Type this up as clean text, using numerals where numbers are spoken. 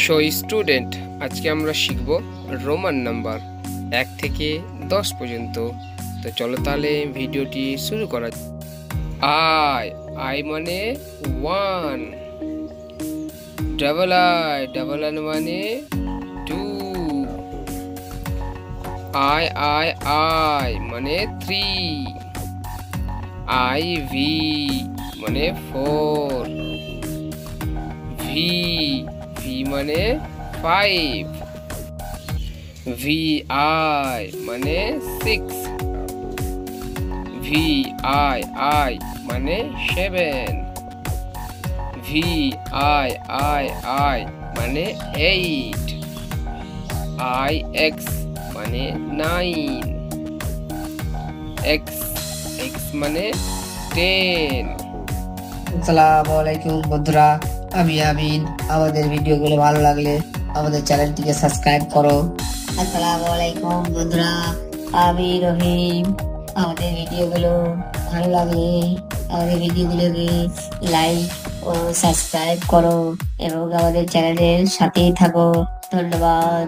So student, আজকে আমরা শিখব রোমান নাম্বার 1 থেকে 10 পর্যন্ত। তো চলো তাহলে ভিডিওটি শুরু করা যাক। আই মানে 1, ডাবল আই মানে 2, আই মানে 3, ভি মানে 4, ভি মানে 5, আই মানে 6, আই মানে 7, আই মানে 8, এক্স মানে 9, এক্স মানে 10। আসসালামু আলাইকুম বন্ধুরা, আমি আমিন। আমাদের ভিডিওগুলো ভালো লাগলে আমাদের চ্যানেলটিকে সাবস্ক্রাইব করো। আসসালামু আলাইকুম বন্ধুরা, আমি রহিম। আমাদের ভিডিওগুলো ভালো লাগলে আমাদের ভিডিওগুলোকে লাইক ও সাবস্ক্রাইব করো এবং আমাদের চ্যানেলের সাথেই থাকো। ধন্যবাদ।